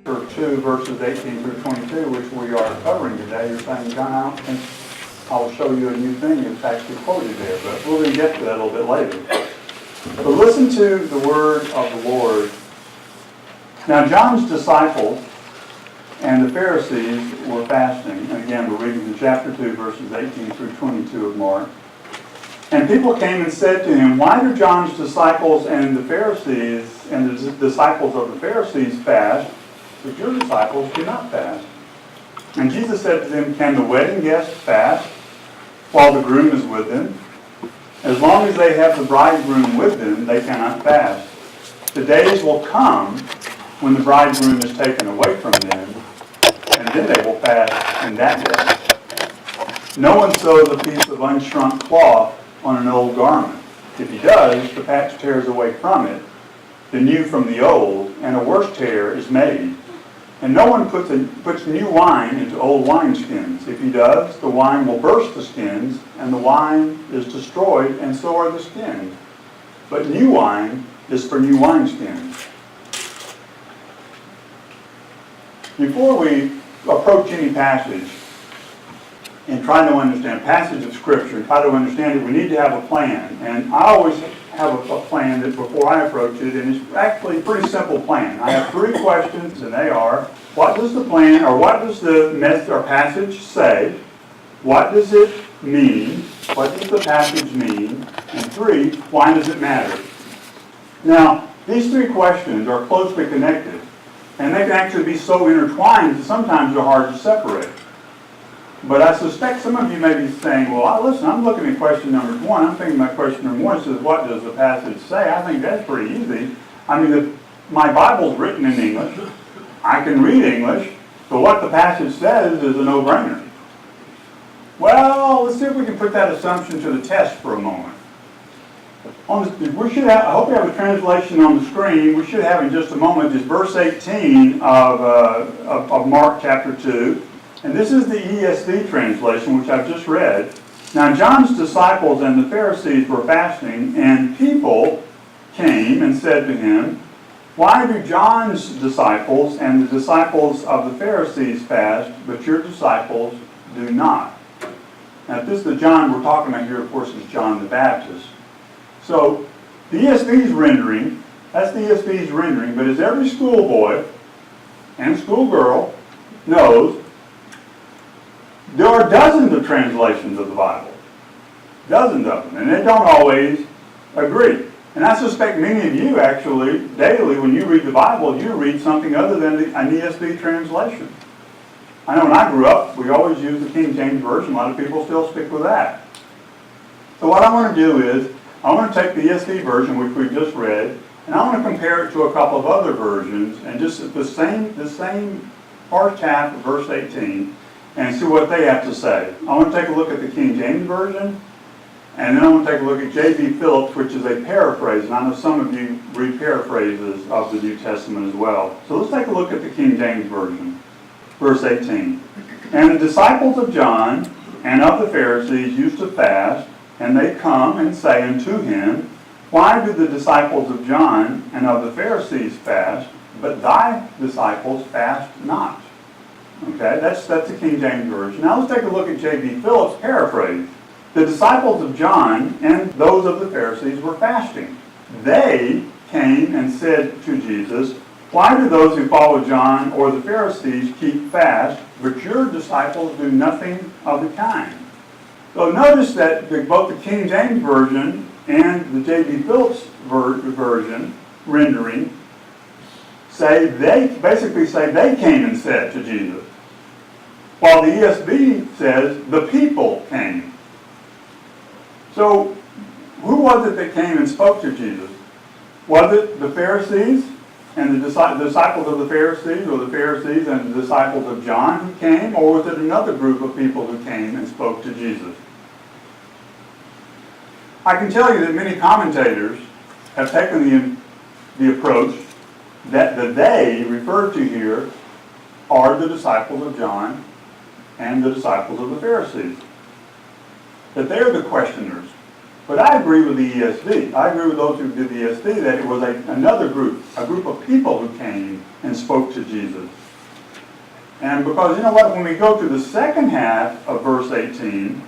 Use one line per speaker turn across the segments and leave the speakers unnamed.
2, verses 18 through 22, which we are covering today, you're saying, John, I don't think I'll show you a new thing. It's actually quoted there, but we're going to get to that a little bit later. But listen to the word of the Lord. Now, John's disciples and the Pharisees were fasting. And again, we're reading in chapter 2, verses 18 through 22 of Mark. And people came and said to him, why do John's disciples and the Pharisees and the disciples of the Pharisees fast, but your disciples do not fast? And Jesus said to them, can the wedding guests fast while the groom is with them? As long as they have the bridegroom with them, they cannot fast. The days will come when the bridegroom is taken away from them, and then they will fast in that day. No one sews a piece of unshrunk cloth on an old garment. If he does, the patch tears away from it, the new from the old, and a worse tear is made. And no one puts new wine into old wineskins. If he does, the wine will burst the skins, and the wine is destroyed, and so are the skins. But new wine is for new wineskins. Before we approach any passage and try to understand a passage of Scripture, and try to understand it, we need to have a plan. And I always have a plan that before I approach it, and it's actually a pretty simple plan. I have 3 questions, and they are, what does the plan, or what does the message or passage say? What does it mean? What does the passage mean? And 3, why does it matter? Now, these 3 questions are closely connected, and they can actually be so intertwined that sometimes they're hard to separate. But I suspect some of you may be saying, well, listen, I'm looking at question number 1. I'm thinking about question number 1 says, what does the passage say? I think that's pretty easy. I mean, my Bible's written in English. I can read English. So what the passage says is a no-brainer. Well, let's see if we can put that assumption to the test for a moment. I hope we have a translation on the screen. We should have in just a moment just verse 18 of Mark chapter 2. And this is the ESV translation, which I've just read. Now, John's disciples and the Pharisees were fasting, and people came and said to him, why do John's disciples and the disciples of the Pharisees fast, but your disciples do not? Now, if this is the John we're talking about here, of course, is John the Baptist. So, the ESV's rendering, that's the ESV's rendering, but as every schoolboy and schoolgirl knows, there are dozens of translations of the Bible. Dozens of them. And they don't always agree. And I suspect many of you actually, daily, when you read the Bible, you read something other than an ESV translation. I know when I grew up, we always used the King James Version. A lot of people still stick with that. So what I want to do is, I want to take the ESV version, which we just read, and I want to compare it to a couple of other versions, and just the same first half of verse 18, and see what they have to say. I want to take a look at the King James Version, and then I want to take a look at J.B. Phillips, which is a paraphrase, and I know some of you read paraphrases of the New Testament as well. So let's take a look at the King James Version, verse 18. And the disciples of John and of the Pharisees used to fast, and they come and say unto him, why do the disciples of John and of the Pharisees fast, but thy disciples fast not? Okay, that's the King James Version. Now let's take a look at J.B. Phillips' paraphrase. The disciples of John and those of the Pharisees were fasting. They came and said to Jesus, why do those who follow John or the Pharisees keep fast, but your disciples do nothing of the kind? So notice that both the King James Version and the J.B. Phillips version, rendering, basically say they came and said to Jesus. While the ESV says the people came. So, who was it that came and spoke to Jesus? Was it the Pharisees and the disciples of the Pharisees, or the Pharisees and the disciples of John who came, or was it another group of people who came and spoke to Jesus? I can tell you that many commentators have taken the approach that the they referred to here are the disciples of John and the disciples of the Pharisees. That they're the questioners. But I agree with the ESV. I agree with those who did the ESV that it was another group a group of people who came and spoke to Jesus. And because, you know what, when we go to the second half of verse 18,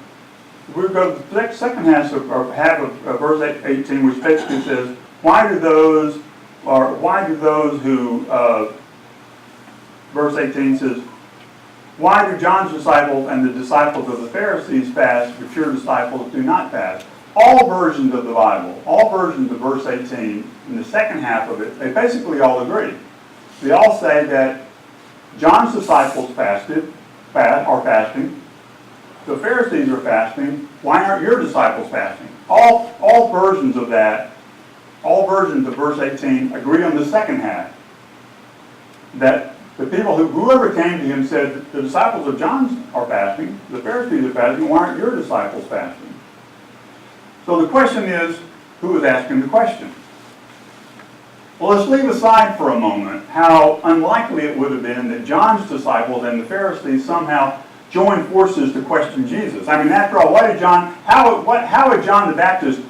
we go to the second half of verse 18, which basically says, why do those who, verse 18 says, why do John's disciples and the disciples of the Pharisees fast, but your disciples do not fast? All versions of the Bible, all versions of verse 18, in the second half of it, they basically all agree. They all say that John's disciples are fasting, the Pharisees are fasting, why aren't your disciples fasting? All versions of that, all versions of verse 18 agree on the second half. That the people whoever came to him said, the disciples of John are fasting, the Pharisees are fasting, why aren't your disciples fasting? So the question is, who is asking the question? Well, let's leave aside for a moment how unlikely it would have been that John's disciples and the Pharisees somehow joined forces to question Jesus. I mean, after all, how had John the Baptist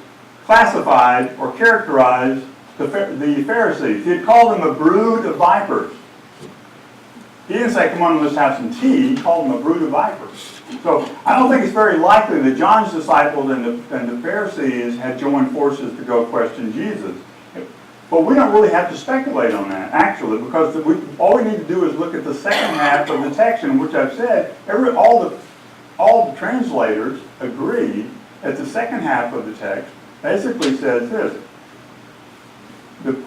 classified or characterized the Pharisees? He had called them a brood of vipers. He didn't say, come on, let's have some tea. He called them a brood of vipers. So I don't think it's very likely that John's disciples and the Pharisees had joined forces to go question Jesus. But we don't really have to speculate on that, actually, because all we need to do is look at the second half of the text, in which I've said all the translators agree that the second half of the text basically says this.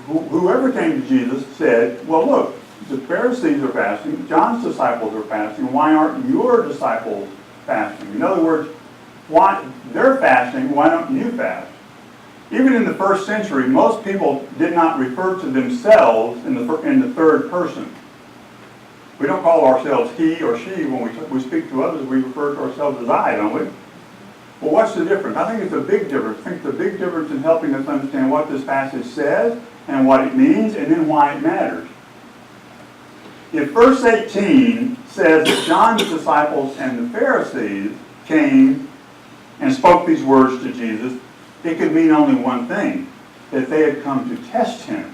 Whoever came to Jesus said, well, look, the Pharisees are fasting, John's disciples are fasting, why aren't your disciples fasting? In other words, why they're fasting, why don't you fast? Even in the first century, most people did not refer to themselves in the third person. We don't call ourselves he or she when we speak to others. We refer to ourselves as I, don't we? Well, what's the difference? I think it's a big difference. I think the big difference in helping us understand what this passage says and what it means and then why it matters. If verse 18 says that John's disciples and the Pharisees came and spoke these words to Jesus, it could mean only one thing, that they had come to test him.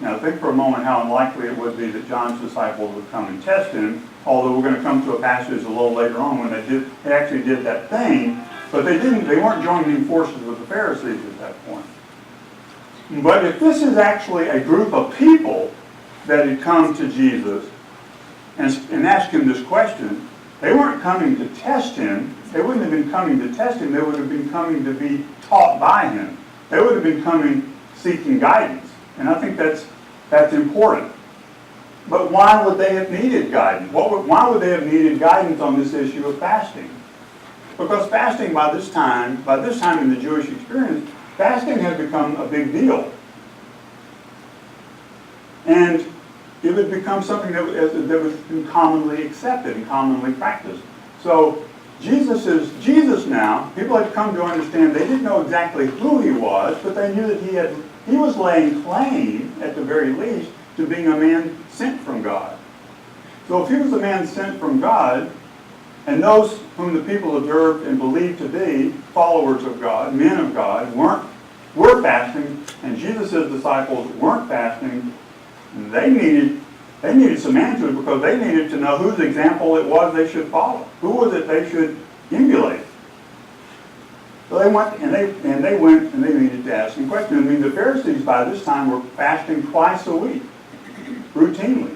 Now think for a moment how unlikely it would be that John's disciples would come and test him, although we're going to come to a passage a little later on when they actually did that thing, but they weren't joining forces with the Pharisees at that point. But if this is actually a group of people that had come to Jesus and asked him this question, they weren't coming to test him. They wouldn't have been coming to test him. They would have been coming to be taught by him. They would have been coming seeking guidance. And I think that's important. But why would they have needed guidance? Why would they have needed guidance on this issue of fasting? Because fasting by this time in the Jewish experience, fasting had become a big deal. And it would become something that was commonly accepted and commonly practiced. So Jesus now, people had come to understand, they didn't know exactly who he was, but they knew that he was laying claim, at the very least, to being a man sent from God. So if he was a man sent from God, and those whom the people observed and believed to be followers of God, men of God, were fasting, and Jesus' disciples weren't fasting, they needed some answers because they needed to know whose example it was they should follow. Who was it they should emulate? So they went and they needed to ask some questions. I mean, the Pharisees by this time were fasting twice a week, routinely.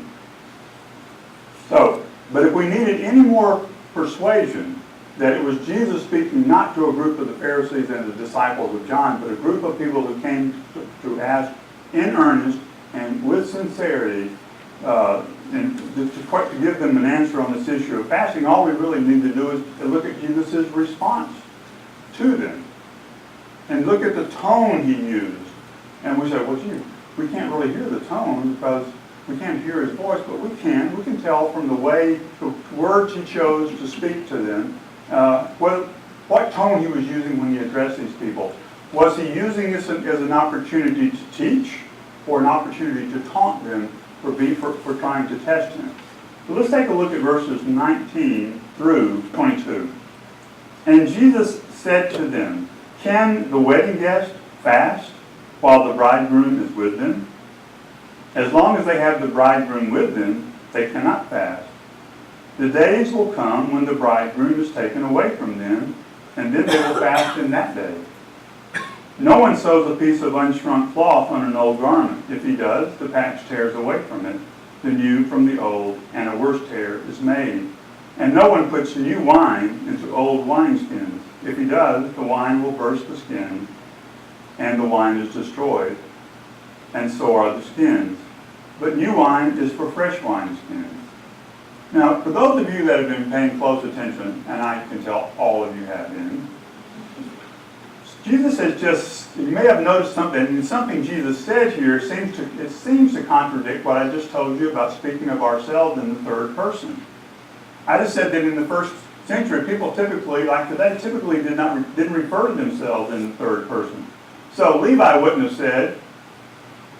So, but if we needed any more persuasion that it was Jesus speaking not to a group of the Pharisees and the disciples of John, but a group of people who came to ask in earnest and with sincerity, and to give them an answer on this issue of fasting, all we really need to do is to look at Jesus' response to them. And look at the tone he used. And we say, well, gee, we can't really hear the tone because we can't hear his voice, but we can. We can tell from the way, the words he chose to speak to them, what tone he was using when he addressed these people. Was he using this as an opportunity to teach or an opportunity to taunt them for trying to test him? So let's take a look at verses 19 through 22. And Jesus said to them, "Can the wedding guest fast while the bridegroom is with them? As long as they have the bridegroom with them, they cannot fast. The days will come when the bridegroom is taken away from them, and then they will fast in that day. No one sews a piece of unshrunk cloth on an old garment. If he does, the patch tears away from it, the new from the old, and a worse tear is made. And no one puts new wine into old wineskins. If he does, the wine will burst the skins, and the wine is destroyed, and so are the skins. But new wine is for fresh wineskins. Now, for those of you that have been paying close attention, and I can tell all of you have been, Jesus has just, you may have noticed something, and something Jesus said here seems to contradict what I just told you about speaking of ourselves in the third person. I just said that in the first century, people typically, like today, didn't refer to themselves in the third person. So Levi wouldn't have said,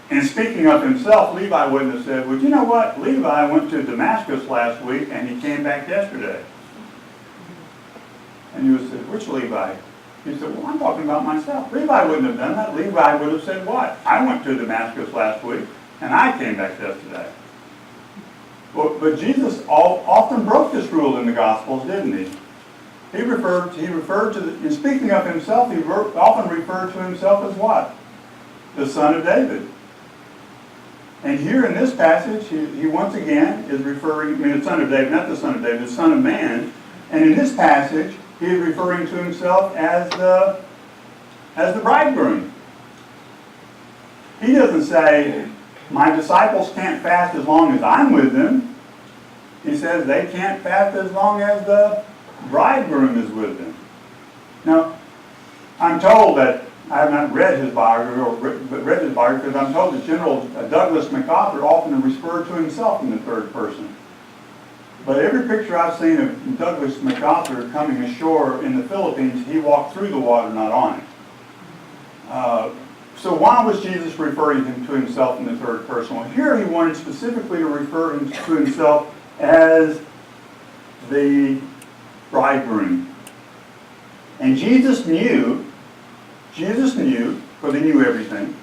and speaking of himself, Levi wouldn't have said, well, you know what? Levi went to Damascus last week and he came back yesterday. And you would say, which Levi? He said, well, I'm talking about myself. Levi wouldn't have done that. Levi would have said what? I went to Damascus last week and I came back yesterday. But Jesus often broke this rule in the Gospels, didn't he? He referred to, in speaking of himself, he often referred to himself as what? The Son of David. And here in this passage, he once again is referring, the Son of David, not the Son of David, the Son of Man. And in this passage, he is referring to himself as the bridegroom. He doesn't say, my disciples can't fast as long as I'm with them. He says they can't fast as long as the bridegroom is with them. Now, I'm told that, I have not read his biography, but read his biography, because I'm told that General Douglas MacArthur often referred to himself in the third person. But every picture I've seen of Douglas MacArthur coming ashore in the Philippines, he walked through the water, not on it. So why was Jesus referring to himself in the third person? Well, here he wanted specifically to refer to himself as the bridegroom. And Jesus knew, because he knew everything,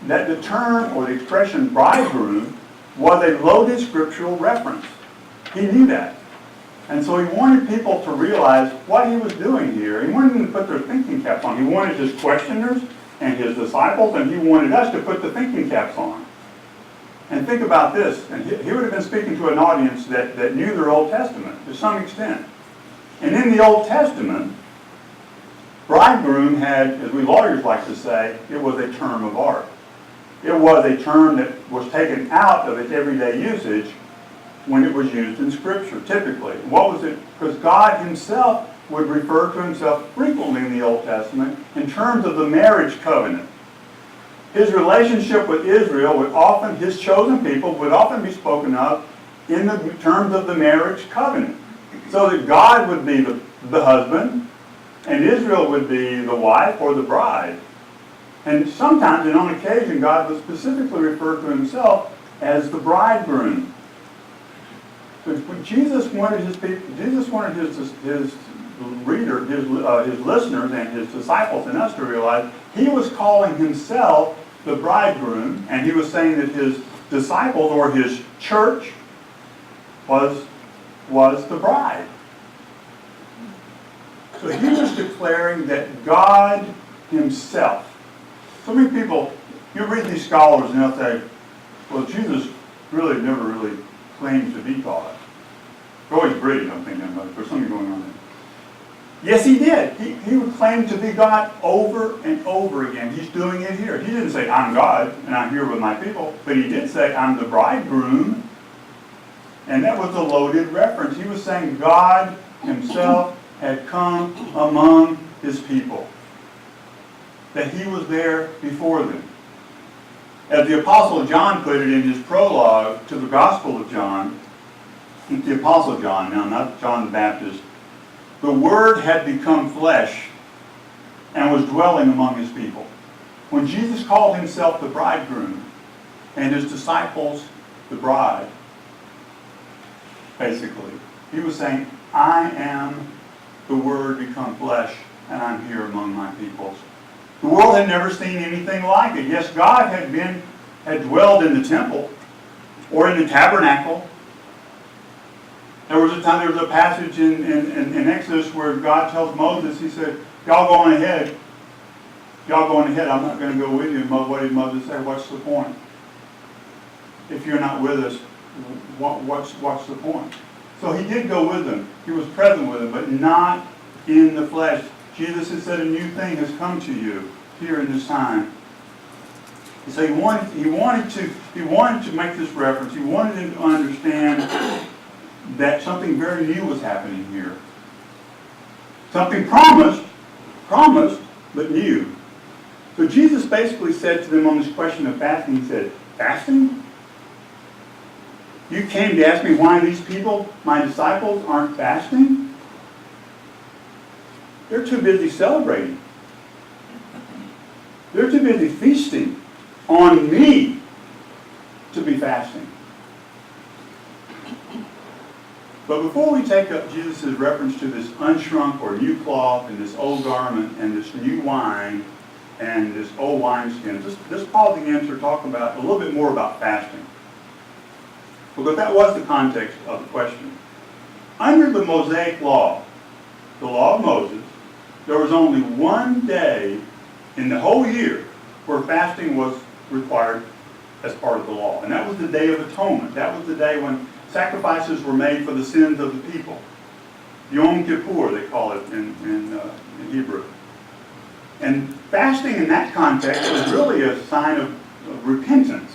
that the term or the expression bridegroom was a loaded scriptural reference. He knew that. And so he wanted people to realize what he was doing here. He wanted them to put their thinking caps on. He wanted his questioners and his disciples, and he wanted us to put the thinking caps on. And think about this. And he would have been speaking to an audience that knew their Old Testament to some extent. And in the Old Testament, bridegroom had, as we lawyers like to say, it was a term of art. It was a term that was taken out of its everyday usage when it was used in Scripture, typically. What was it? Because God himself would refer to himself frequently in the Old Testament in terms of the marriage covenant. His relationship with Israel would often, his chosen people, would often be spoken of in the terms of the marriage covenant. So that God would be the husband, and Israel would be the wife or the bride. And sometimes, and on occasion, God would specifically refer to himself as the bridegroom. So Jesus wanted his people, Jesus wanted his reader, his listeners and his disciples and us to realize he was calling himself the bridegroom, and he was saying that his disciples or his church was the bride. So he was declaring that God himself. So many people, you read these scholars and they'll say, well, Jesus really never really claimed to be God. They're always British, I'm thinking about it. There's something going on there. Yes, he did. He would claim to be God over and over again. He's doing it here. He didn't say, I'm God and I'm here with my people. But he did say, I'm the bridegroom. And that was a loaded reference. He was saying God himself had come among his people. That he was there before them. As the Apostle John put it in his prologue to the Gospel of John, the Apostle John, now not John the Baptist, the Word had become flesh and was dwelling among his people. When Jesus called himself the bridegroom and his disciples the bride, basically, he was saying, I am the Word become flesh and I'm here among my people. The world had never seen anything like it. Yes, God had dwelled in the temple or in the tabernacle. There was a passage in Exodus where God tells Moses, he said, y'all going ahead. Y'all going ahead, I'm not going to go with you. What did Moses say? What's the point? If you're not with us, what's the point? So he did go with them. He was present with them, but not in the flesh. Jesus has said a new thing has come to you here in this time. So he wanted to make this reference. He wanted them to understand that something very new was happening here. Something promised, but new. So Jesus basically said to them on this question of fasting, he said, fasting? You came to ask me why these people, my disciples, aren't fasting? They're too busy celebrating. They're too busy feasting on me to be fasting. But before we take up Jesus' reference to this unshrunk or new cloth and this old garment and this new wine and this old wineskin, let's pause again to talk about a little bit more about fasting. Because that was the context of the question. Under the Mosaic law, the law of Moses, there was only one day in the whole year where fasting was required as part of the law. And that was the Day of Atonement. That was the day when sacrifices were made for the sins of the people. Yom Kippur, they call it in Hebrew. And fasting in that context was really a sign of repentance.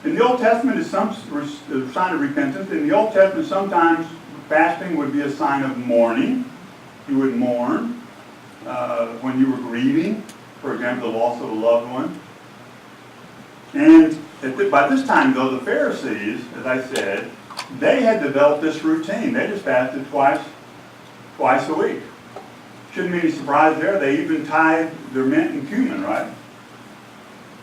In the Old Testament, it's a sign of repentance. In the Old Testament, sometimes fasting would be a sign of mourning. You would mourn when you were grieving, for example, the loss of a loved one. And by this time, though, the Pharisees, as I said, they had developed this routine. They just fasted twice a week. Shouldn't be any surprise there. They even tithe their mint and cumin, right?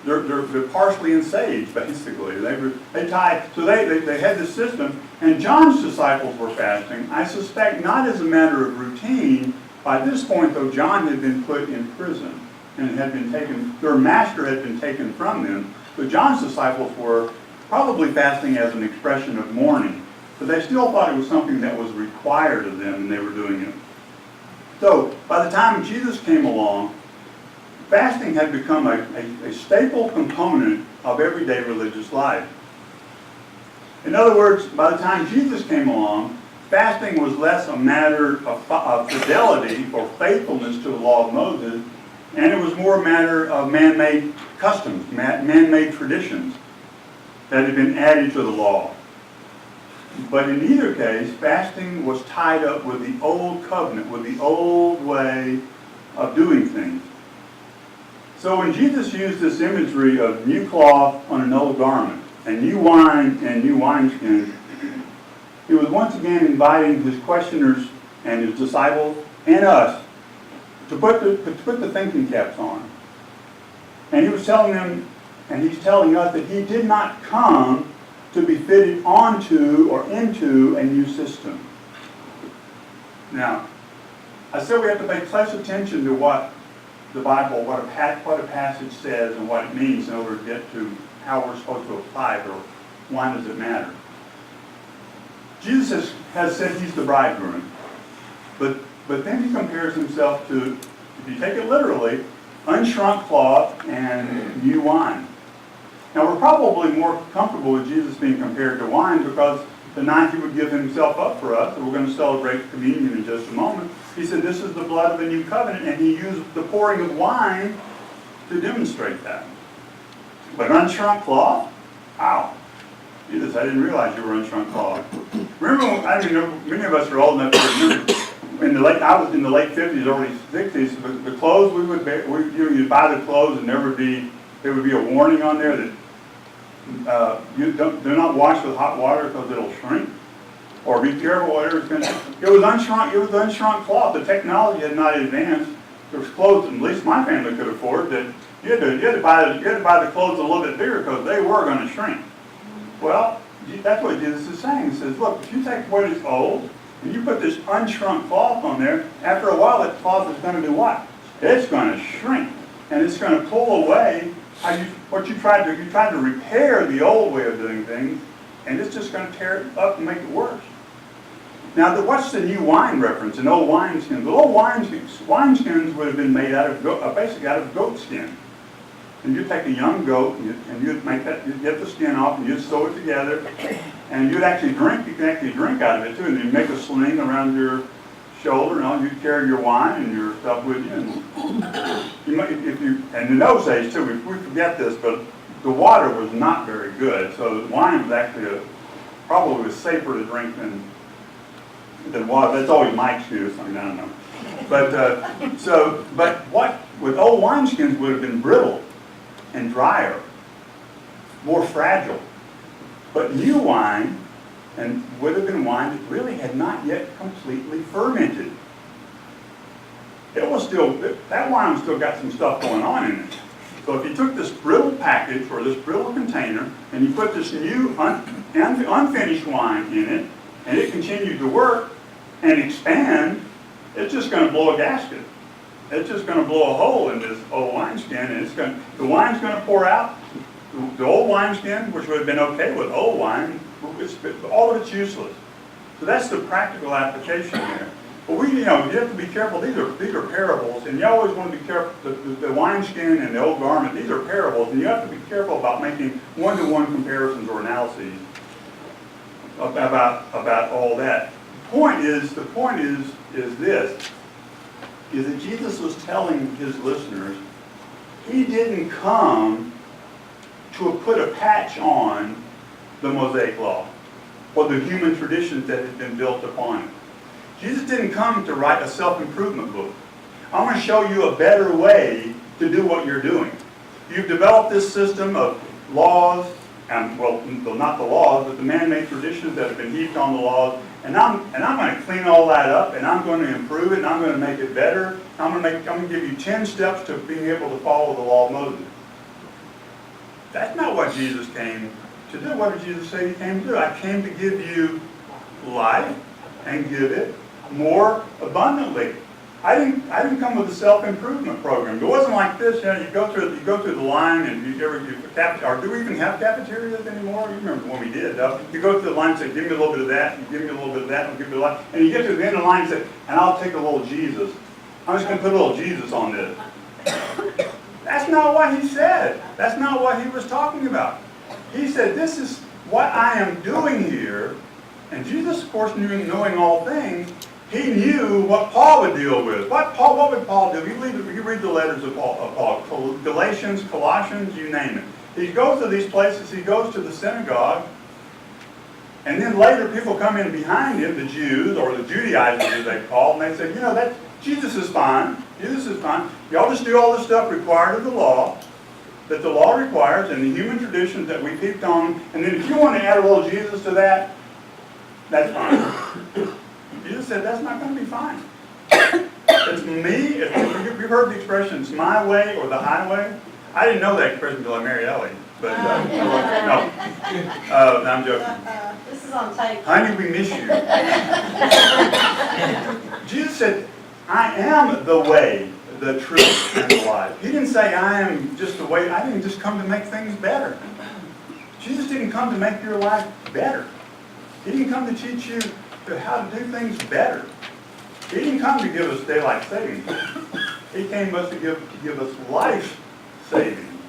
They're partially in sage, basically. They tithe. So they had this system. And John's disciples were fasting. I suspect not as a matter of routine. By this point, though, John had been put in prison and had been taken. Their master had been taken from them. So John's disciples were probably fasting as an expression of mourning. But they still thought it was something that was required of them, and they were doing it. So by the time Jesus came along, fasting had become a staple component of everyday religious life. In other words, by the time Jesus came along, fasting was less a matter of fidelity or faithfulness to the law of Moses, and it was more a matter of man-made customs, man-made traditions that had been added to the law. But in either case, fasting was tied up with the old covenant, with the old way of doing things. So when Jesus used this imagery of new cloth on an old garment, and new wine and new wineskins, he was once again inviting his questioners and his disciples and us to put the thinking caps on. And he was telling them, and he's telling us, that he did not come to be fitted onto or into a new system. Now, I said we have to pay close attention to what the Bible, what a passage says and what it means in order to get to how we're supposed to apply it, or why does it matter. Jesus has said he's the bridegroom, but then he compares himself to, if you take it literally, unshrunk cloth and new wine. Now we're probably more comfortable with Jesus being compared to wine because the night he would give himself up for us, and we're going to celebrate communion in just a moment, he said this is the blood of the new covenant, and he used the pouring of wine to demonstrate that. But unshrunk cloth? Wow. Jesus, I didn't realize you were unshrunk cloth. Remember, many of us are old enough to remember, I was in the late 50s, early 60s, but the clothes you'd buy the clothes and there would be a warning on there that do not wash with hot water because it'll shrink, or be careful whatever it's going to. It was unshrunk cloth. The technology had not advanced. There was clothes, at least my family could afford, that you had to buy the clothes a little bit bigger because they were going to shrink. Well, that's what Jesus is saying. He says, look, if you take what is old and you put this unshrunk cloth on there, after a while that cloth is going to do what? It's going to shrink. and it's going to pull away you tried to repair the old way of doing things, and it's just going to tear it up and make it worse. Now, what's the new wine reference in old wineskins? The old wineskins would have been made basically out of goat skin. And you'd take a young goat, and you'd get the skin off, and you'd sew it together, and you can actually drink out of it too, and you'd make a sling around your shoulder, and you'd carry your wine and your stuff with you. And in those days too, we forget this, but the water was not very good, so the wine was actually probably was safer to drink than water. That's always Mike's view. I don't know. But what with old wineskins would have been brittle and drier, more fragile. But new wine and would have been wine that really had not yet completely fermented. It was still, that wine still got some stuff going on in it. So if you took this brittle package or this brittle container and you put this new unfinished wine in it, and it continued to work and expand, it's just going to blow a gasket. It's just going to blow a hole in this old wineskin, and the wine's going to pour out. The old wineskin, which would have been okay with old wine, all of it's useless. So that's the practical application there. But you have to be careful. These are parables, and you always want to be careful. The wineskin and the old garment, these are parables, and you have to be careful about making one-to-one comparisons or analyses about all that. The point is this: is that Jesus was telling his listeners he didn't come to put a patch on the Mosaic Law or the human traditions that had been built upon it. Jesus didn't come to write a self-improvement book. I'm going to show you a better way to do what you're doing. You've developed this system of laws, and well, not the laws, but the man-made traditions that have been heaped on the laws, and I'm going to clean all that up, and I'm going to improve it, and I'm going to make it better. I'm going to give you 10 steps to being able to follow the law of Moses. That's not what Jesus came to do. What did Jesus say he came to do? I came to give you life and give it more abundantly. I didn't come with a self-improvement program. It wasn't like this. You go through the line, and or do we even have cafeterias anymore? You remember when we did. You go through the line and say, give me a little bit of that, and give me a little bit of that, and give me a lot. And you get to the end of the line and say, and I'll take a little Jesus. I'm just going to put a little Jesus on this. That's not what he said. That's not what he was talking about. He said, this is what I am doing here. And Jesus, of course, knowing all things, he knew what Paul would deal with. What would Paul do? You read the letters of Paul, Galatians, Colossians, you name it. He goes to these places, he goes to the synagogue, and then later people come in behind him, the Jews, or the Judaizers as they call, and they say, that Jesus is fine. Jesus is fine. Y'all just do all the stuff required of the law, that the law requires, and the human traditions that we heaped on, and then if you want to add a little Jesus to that, that's fine. Jesus said, that's not going to be fine. It's me. You've heard the expression, it's my way or the highway. I didn't know that expression until I married Ellie. But, no, I'm joking.
This is on tape.
Honey, we miss you. Jesus said, I am the way, the truth, and the life. He didn't say, I am just the way. I didn't just come to make things better. Jesus didn't come to make your life better. He didn't come to teach you how to do things better. He didn't come to give us daylight savings. He came to give us life-saving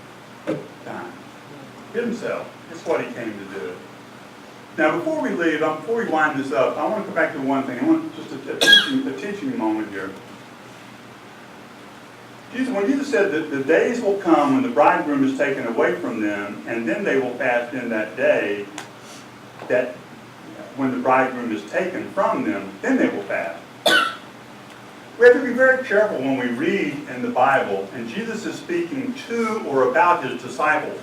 time. Himself. That's what he came to do. Now, before we leave, before we wind this up, I want to come back to one thing. I want just a teaching moment here. When Jesus said that the days will come when the bridegroom is taken away from them, and then they will fast in that day, that when the bridegroom is taken from them, then they will fast. We have to be very careful when we read in the Bible, and Jesus is speaking to or about his disciples.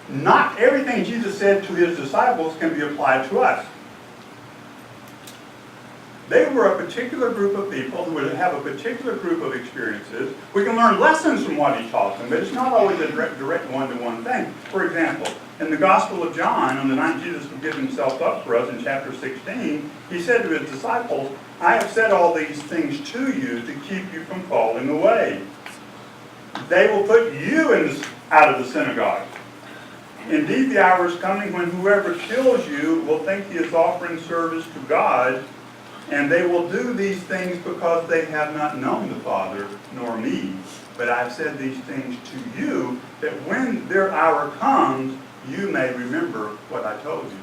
Not everything Jesus said to his disciples can be applied to us. They were a particular group of people who would have a particular group of experiences. We can learn lessons from what he taught them, but it's not always a direct one-to-one thing. For example, in the Gospel of John, on the night Jesus would give himself up for us in chapter 16, he said to his disciples, I have said all these things to you to keep you from falling away. they will put you out of the synagogue. Indeed, the hour is coming when whoever kills you will think he is offering service to God, and they will do these things because they have not known the Father nor me. But I've said these things to you, that when their hour comes, you may remember what I told you.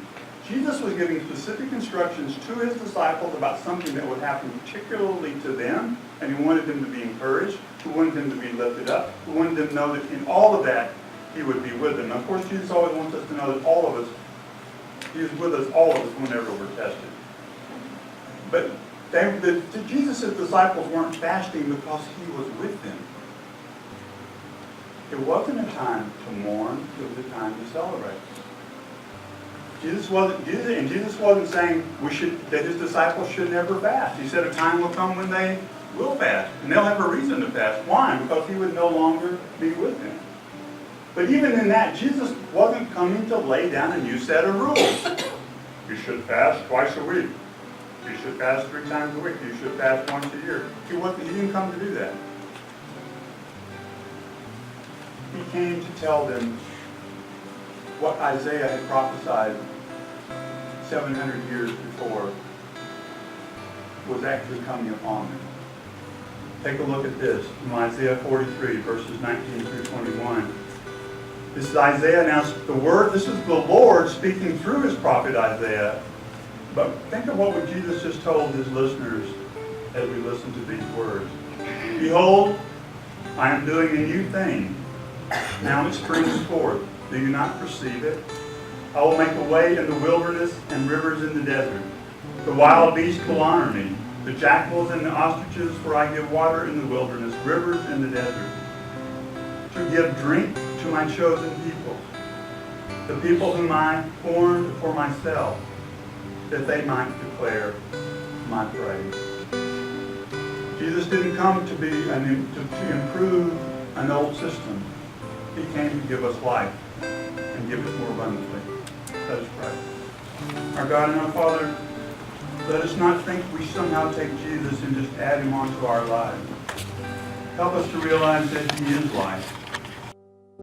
Jesus was giving specific instructions to his disciples about something that would happen particularly to them, and he wanted them to be encouraged, he wanted them to be lifted up, he wanted them to know that in all of that, he would be with them. Of course, Jesus always wants us to know that all of us, he is with us, all of us, whenever we're tested. But Jesus' disciples weren't fasting because he was with them. It wasn't a time to mourn, it was a time to celebrate. Jesus wasn't saying that his disciples should never fast. He said a time will come when they will fast, and they'll have a reason to fast. Why? Because he would no longer be with them. But even in that, Jesus wasn't coming to lay down a new set of rules. You should fast twice a week. You should fast 3 times a week. You should fast once a year. He didn't come to do that. He came to tell them what Isaiah had prophesied 700 years before was actually coming upon them. Take a look at this from Isaiah 43, verses 19 through 21. This is Isaiah now. This is the Lord speaking through his prophet Isaiah. But think of what Jesus just told his listeners as we listen to these words. Behold, I am doing a new thing. Now it springs forth. Do you not perceive it? I will make a way in the wilderness and rivers in the desert. The wild beasts will honor me. The jackals and the ostriches, for I give water in the wilderness, rivers in the desert. To give drink to my chosen people, the people whom I formed for myself, that they might declare my praise. Jesus didn't come to improve an old system. He came to give us life and give it more abundantly. Let us pray. Our God and our Father, let us not think we somehow take Jesus and just add him onto our lives. Help us to realize that he is life.